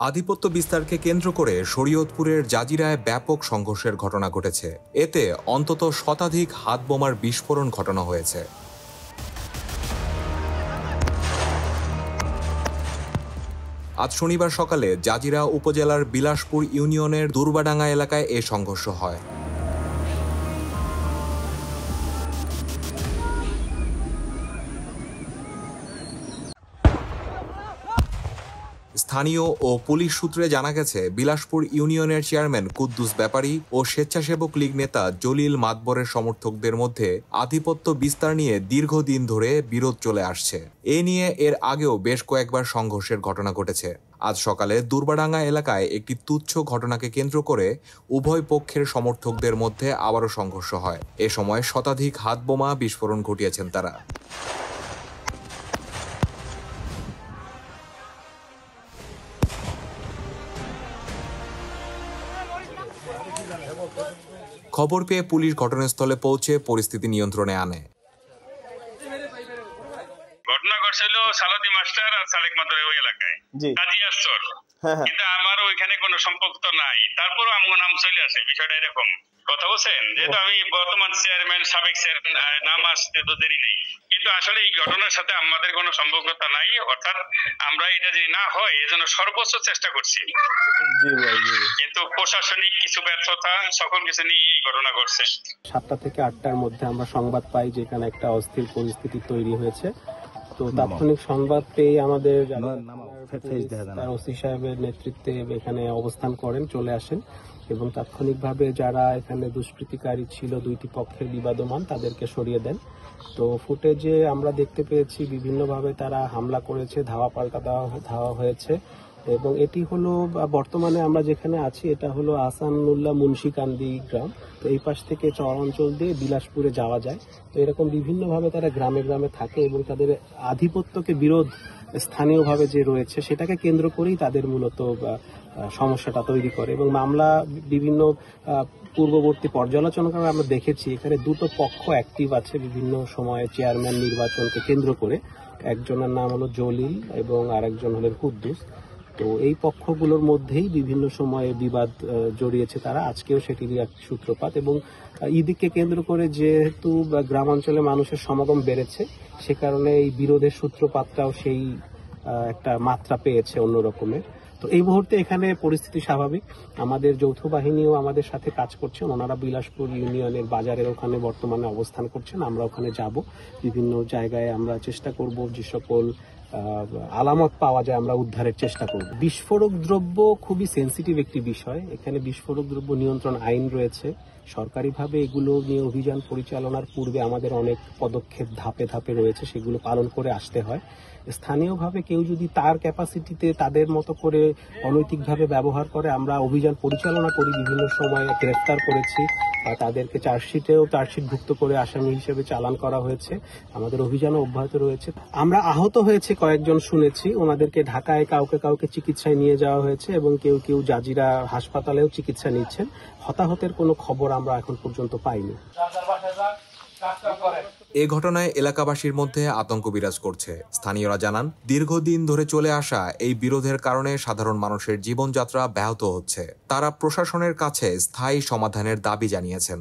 আধিপত্য বিস্তারকে কেন্দ্র করে শরীয়তপুরের জাজিরায় ব্যাপক সংঘর্ষের ঘটনা ঘটেছে। এতে অন্তত শতাধিক হাতবোমার বিস্ফোরণ ঘটানো হয়েছে। আজ শনিবার সকালে জাজিরা উপজেলার বিলাসপুর ইউনিয়নের দুর্বাডাঙ্গা এলাকায় এ সংঘর্ষ হয়। স্থানীয় ও পুলিশ সূত্রে জানা গেছে, বিলাসপুর ইউনিয়নের চেয়ারম্যান কুদ্দুস ব্যাপারী ও স্বেচ্ছাসেবক লীগ নেতা জলিল মাতবরের সমর্থকদের মধ্যে আধিপত্য বিস্তার নিয়ে দীর্ঘদিন ধরে বিরোধ চলে আসছে। এ নিয়ে এর আগেও বেশ কয়েকবার সংঘর্ষের ঘটনা ঘটেছে। আজ সকালে দুর্বাডাঙ্গা এলাকায় একটি তুচ্ছ ঘটনাকে কেন্দ্র করে উভয় পক্ষের সমর্থকদের মধ্যে আবারও সংঘর্ষ হয়। এ সময় শতাধিক হাতবোমা বিস্ফোরণ ঘটিয়েছেন তারা। খবর পেয়ে পুলিশ ঘটনাস্থলে পৌঁছে পরিস্থিতি নিয়ন্ত্রণে আনে। ঘটনা ঘটছিল সালাদি মাস্টার আর সালেক মাদুরের ওই এলাকায় কাজিয়াসর, কিন্তু আমার ওইখানে কোনো সম্পর্ক তো নাই। তারপরও আমার নাম চলে আসে। বিষয়টা এরকম, কথা বলছেন, যেহেতু আমি বর্তমান চেয়ারম্যান, সাবেক চেয়ারম্যান, নাম আসতে তো দেরি নেই, কিন্তু আসলে এই ঘটনার সাথে আমাদের কোনো সম্পর্কতা নাই। অর্থাৎ আমরা এটা যদি না হয় এজন্য সর্বোচ্চ চেষ্টা করছি, কিন্তু প্রশাসনিক কিছু ব্যর্থতা, সকল কিছু নিয়ে এই ঘটনা ঘটছে। 7টা থেকে 8টার মধ্যে আমরা সংবাদ পাই যেখানে একটা অস্থির পরিস্থিতি তৈরি হয়েছে। তো তাৎক্ষণিক সংবাদ পেয়ে আমাদের ওসি সাহেবের নেতৃত্বে এখানে অবস্থান করেন, চলে আসেন এবং তাৎক্ষণিকভাবে যারা এখানে দুষ্কৃতিকারী ছিল, দুইটি পক্ষের বিবাদমান, তাদেরকে সরিয়ে দেন। তো ফুটেজে আমরা দেখতে পেয়েছি বিভিন্নভাবে তারা হামলা করেছে, ধাওয়া পাল্টা ধাওয়া হয়েছে এবং এটি হলো বর্তমানে আমরা যেখানে আছি এটা হলো আহসানুল্লাহ মুন্সিকান্দি গ্রাম। তো এই পাশ থেকে চরাঞ্চল দিয়ে বিলাসপুরে যাওয়া যায়। তো এরকম বিভিন্নভাবে তারা গ্রামে গ্রামে থাকে এবং তাদের আধিপত্যকে বিরোধ স্থানীয়ভাবে যে রয়েছে সেটাকে কেন্দ্র করেই তাদের মূলত সমস্যাটা তৈরি করে এবং মামলা বিভিন্ন পূর্ববর্তী পর্যালোচনা করে আমরা দেখেছি এখানে দুটো পক্ষ অ্যাক্টিভ আছে বিভিন্ন সময়ে চেয়ারম্যান নির্বাচনকে কেন্দ্র করে। একজনের নাম হলো জলিল এবং আরেকজন হলেন কুদ্দুস। তো এই পক্ষগুলোর মধ্যেই বিভিন্ন সময়ে বিবাদ জড়িয়েছে তারা। আজকেও সেটিরই এক সূত্রপাত এবং ঈদকে কেন্দ্র করে যেহেতু গ্রামাঞ্চলে মানুষের সমাগম বেড়েছে, সে কারণে এই বিরোধের সূত্রপাতটাও সেই একটা মাত্রা পেয়েছে অন্য রকমের। তো এই মুহূর্তে এখানে পরিস্থিতি স্বাভাবিক। আমাদের যৌথ বাহিনীও আমাদের সাথে কাজ করছেন। ওনারা বিলাসপুর ইউনিয়নের বাজারের ওখানে বর্তমানে অবস্থান করছেন। আমরা ওখানে যাব, বিভিন্ন জায়গায় আমরা চেষ্টা করব যে সকল আলামত পাওয়া যায় আমরা উদ্ধারের চেষ্টা করব। বিস্ফোরক দ্রব্য খুবই সেন্সিটিভ একটি বিষয়। এখানে বিস্ফোরক দ্রব্য নিয়ন্ত্রণ আইন রয়েছে। সরকারিভাবে এগুলো নিয়ে অভিযান পরিচালনার পূর্বে আমাদের অনেক পদক্ষেপ ধাপে ধাপে রয়েছে, সেগুলো পালন করে আসতে হয়। স্থানীয়ভাবে কেউ যদি তার ক্যাপাসিটিতে তাদের মতো করে অনৈতিকভাবে ব্যবহার করে, আমরা অভিযান পরিচালনা করি, বিভিন্ন সময়ে গ্রেফতার করেছি, তাদেরকে চার্জশিটভুক্ত করে আসামি হিসেবে চালান করা হয়েছে। আমাদের অভিযানও অব্যাহত রয়েছে। আমরা আহত হয়েছে কয়েকজন শুনেছি, ওনাদেরকে ঢাকায় কাউকে চিকিৎসায় নিয়ে যাওয়া হয়েছে এবং কেউ জাজিরা হাসপাতালেও চিকিৎসা নিচ্ছেন। হতাহতের কোনো খবর আমরা এখন পর্যন্ত পাইনি। এ ঘটনায় এলাকাবাসীর মধ্যে আতঙ্ক বিরাজ করছে। স্থানীয়রা জানান, দীর্ঘদিন ধরে চলে আসা এই বিরোধের কারণে সাধারণ মানুষের জীবনযাত্রা ব্যাহত হচ্ছে। তারা প্রশাসনের কাছে স্থায়ী সমাধানের দাবি জানিয়েছেন।